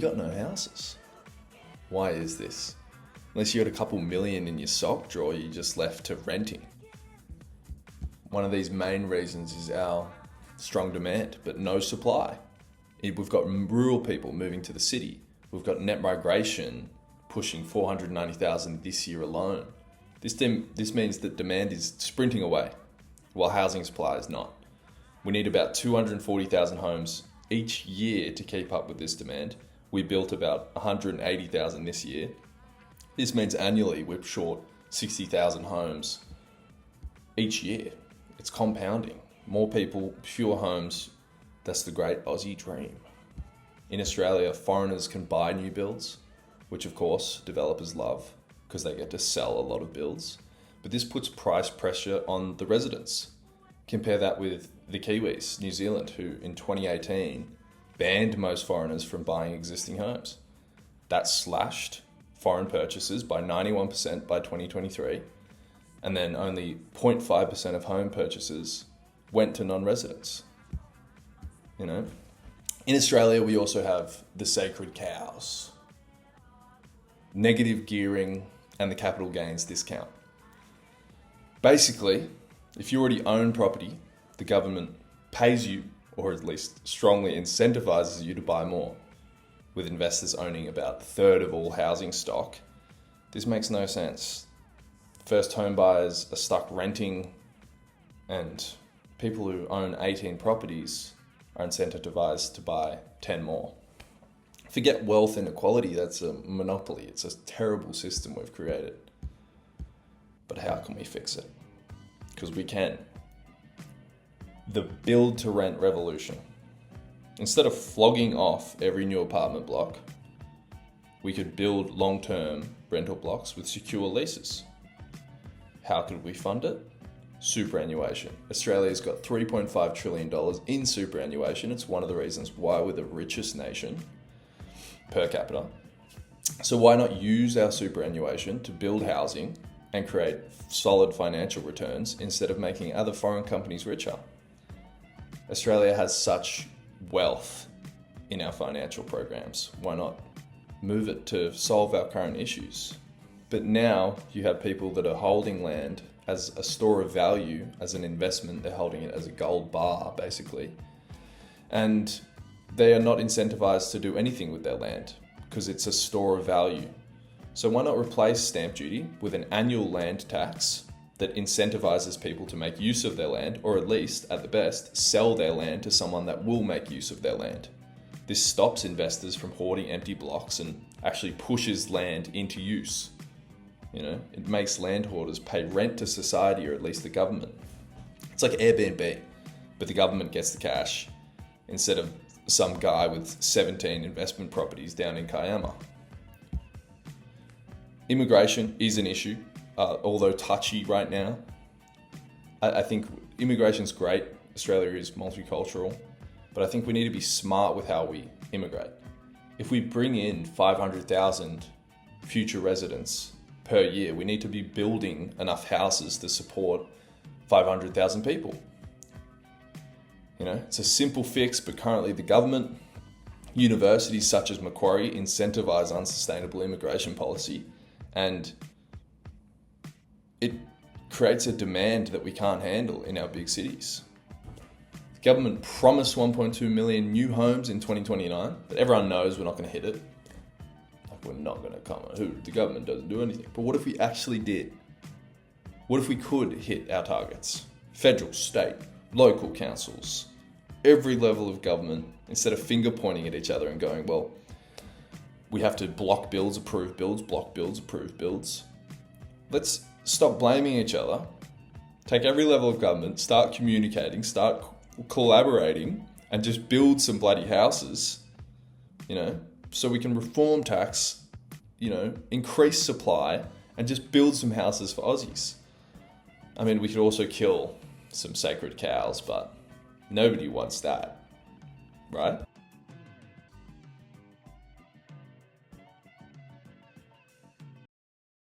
We got no houses. Why is this? Unless you got a couple million in your sock drawer, you're just left to renting. One of these main reasons is our strong demand, but no supply. We've got rural people moving to the city. We've got net migration pushing 490,000 this year alone. This means that demand is sprinting away, while housing supply is not. We need about 240,000 homes each year to keep up with this demand. We built about 180,000 this year. This means annually we're short 60,000 homes each year. It's compounding. More people, fewer homes. That's the great Aussie dream. In Australia, foreigners can buy new builds, which of course developers love because they get to sell a lot of builds. But this puts price pressure on the residents. Compare that with the Kiwis, New Zealand, who in 2018 banned most foreigners from buying existing homes. That slashed foreign purchases by 91% by 2023, and then only 0.5% of home purchases went to non-residents. In Australia, we also have the sacred cows, negative gearing and the capital gains discount. Basically, if you already own property, the government pays you, or at least strongly incentivizes you to buy more, with investors owning about a third of all housing stock. This makes no sense. First home buyers are stuck renting, and people who own 18 properties are incentivized to buy 10 more. Forget wealth inequality, that's a monopoly. It's a terrible system we've created. But how can we fix it? Because we can. The build to rent revolution. Instead of flogging off every new apartment block, we could build long-term rental blocks with secure leases. How could we fund it? Superannuation. Australia's got $3.5 trillion in superannuation. It's one of the reasons why we're the richest nation per capita. So why not use our superannuation to build housing and create solid financial returns instead of making other foreign companies richer? Australia has such wealth in our financial programs. Why not move it to solve our current issues? But now you have people that are holding land as a store of value, as an investment. They're holding it as a gold bar, basically. And they are not incentivized to do anything with their land because it's a store of value. So why not replace stamp duty with an annual land tax that incentivizes people to make use of their land, or at least, at the best, sell their land to someone that will make use of their land? This stops investors from hoarding empty blocks and actually pushes land into use. It makes land hoarders pay rent to society, or at least the government. It's like Airbnb, but the government gets the cash instead of some guy with 17 investment properties down in Kiama. Immigration is an issue, although touchy right now. I think immigration's great. Australia is multicultural, but I think we need to be smart with how we immigrate. If we bring in 500,000 future residents per year, we need to be building enough houses to support 500,000 people. It's a simple fix, but currently the government, universities such as Macquarie incentivize unsustainable immigration policy, and it creates a demand that we can't handle in our big cities. The government promised 1.2 million new homes in 2029, but everyone knows we're not going to hit it. We're not going to come. The government doesn't do anything. But what if we actually did? What if we could hit our targets? Federal, state, local councils, every level of government, instead of finger pointing at each other and going, well, we have to block bills, approve bills, block bills, approve bills. Let's stop blaming each other. Take every level of government, start communicating, start collaborating, and just build some bloody houses, so we can reform tax, increase supply, and just build some houses for Aussies. I mean, we could also kill some sacred cows, but nobody wants that, right?